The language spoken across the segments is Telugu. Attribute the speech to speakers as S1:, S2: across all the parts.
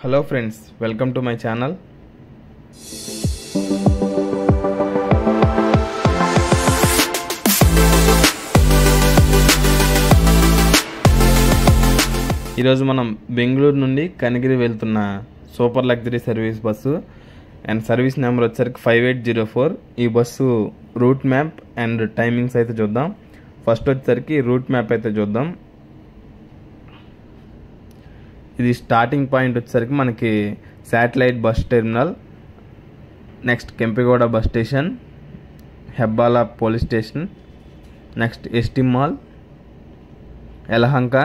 S1: Hello friends, welcome to my channel. ఈరోజు మనం బెంగళూరు నుండి కనిగిరి వెళ్తున్న super luxury service bus and service number వచ్చేసరికి 5804. ఈ bus route map and timings అయితే చూద్దాం. ఫస్ట్ వచ్చేసరికి రూట్ మ్యాప్ అయితే చూద్దాం. ఇది స్టార్టింగ్ పాయింట్ వచ్చేసరికి మనకి satellite bus terminal, next Kempegowda bus station, Hebbal police station, next Esteem Mall, Yelahanka,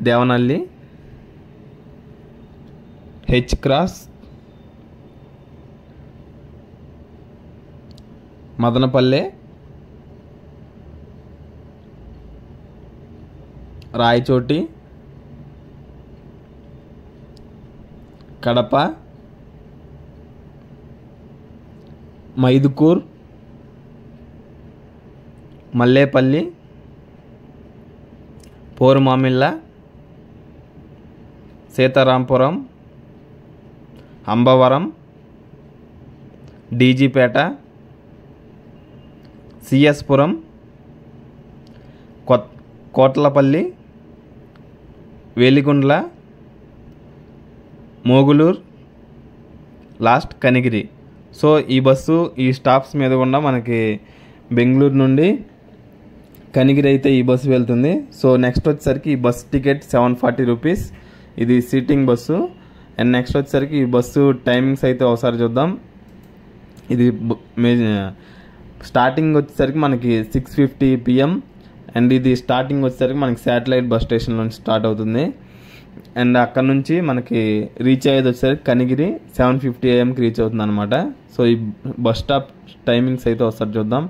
S1: Devanahalli, H Cross, Madanapalle, Rayachoti, Kadapa, Mydukur, Mallepalli, Porumamilla, Sitarampuram, Ambavaram, DG Peta, CS Puram, Kotlapalli, Veligandla, Mogulur, last Kanigiri. So ఈ బస్సు ఈ స్టాప్స్ మీద కూడా మనకి బెంగళూరు నుండి కనిగిరి అయితే ఈ బస్సు వెళ్తుంది. సో నెక్స్ట్ వచ్చేసరికి ఈ బస్ టికెట్ 740 రూపీస్. ఇది సీటింగ్ బస్సు. అండ్ నెక్స్ట్ వచ్చేసరికి ఈ బస్సు టైమింగ్స్ అయితే ఒకసారి చూద్దాం. ఇది స్టార్టింగ్ వచ్చేసరికి మనకి 6:50 PM అండ్ ఇది స్టార్టింగ్ వచ్చేసరికి మనకి శాటిలైట్ బస్ స్టేషన్ నుంచి స్టార్ట్ అవుతుంది. అండ్ అక్కడ నుంచి మనకి రీచ్ అయ్యేది వచ్చేసరికి కనిగిరి 7:50 AM రీచ్ అవుతుంది అనమాట. సో ఈ బస్ స్టాప్ టైమింగ్స్ అయితే ఒకసారి చూద్దాం.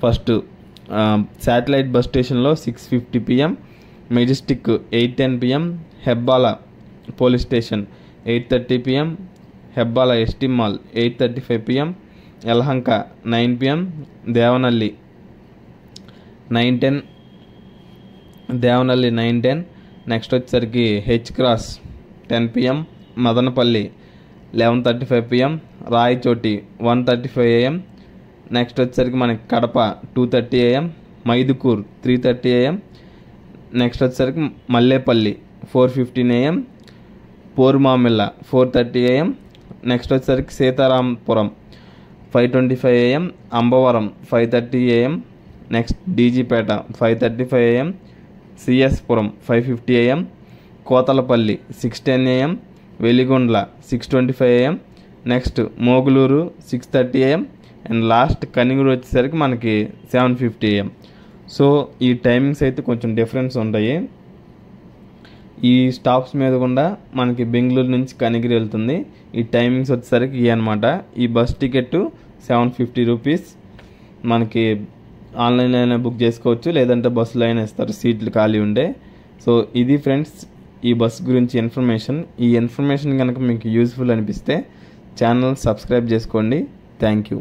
S1: ఫస్ట్ శాటిలైట్ బస్ స్టేషన్లో 6:50 PM, Majestic 8:10 PM, Hebbal police station 8:30 PM, Hebbal Esteem Mall 8:35 PM, Yelahanka 9 PM, Devanahalli 9:10, Devanahalli 9:10. Next వచ్చేసరికి H Cross 10 PM, Madanapalli 11:35 PM, Rayachoti 1:35 AM. Next వచ్చేసరికి మనకి Kadapa 2:30 AM, Mydukur 3:30 AM. Next వచ్చేసరికి Mallepalli 4:15 AM, Porumamilla 4:30 AM. Next వచ్చేసరికి Sitarampuram 5:25 AM, Ambavaram 5:30 AM. Next DG Peta 5:35 AM, CS Puram 5:50 AM, Kotalapalli 6:10 AM, Veligondla 6:25 AM. Next Mogulur 6:30 AM and last Kanigiri వచ్చేసరికి మనకి 7:50 AM. సో ఈ టైమింగ్స్ అయితే కొంచెం డిఫరెన్స్ ఉంటాయి. ఈ స్టాప్స్ మీద కూడా మనకి బెంగళూరు నుంచి కనిగిరి వెళ్తుంది. ఈ టైమింగ్స్ వచ్చేసరికి ఇవి అనమాట. ఈ బస్ టికెట్ 750 రూపీస్. మనకి ఆన్లైన్లో అయినా బుక్ చేసుకోవచ్చు, లేదంటే బస్సులో అయినా ఇస్తారు సీట్లు ఖాళీ ఉండే. సో ఇది ఫ్రెండ్స్ ఈ బస్ గురించి ఇన్ఫర్మేషన్. ఈ ఇన్ఫర్మేషన్ కనుక మీకు యూజ్ఫుల్ అనిపిస్తే ఛానల్ సబ్స్క్రైబ్ చేసుకోండి. Thank you.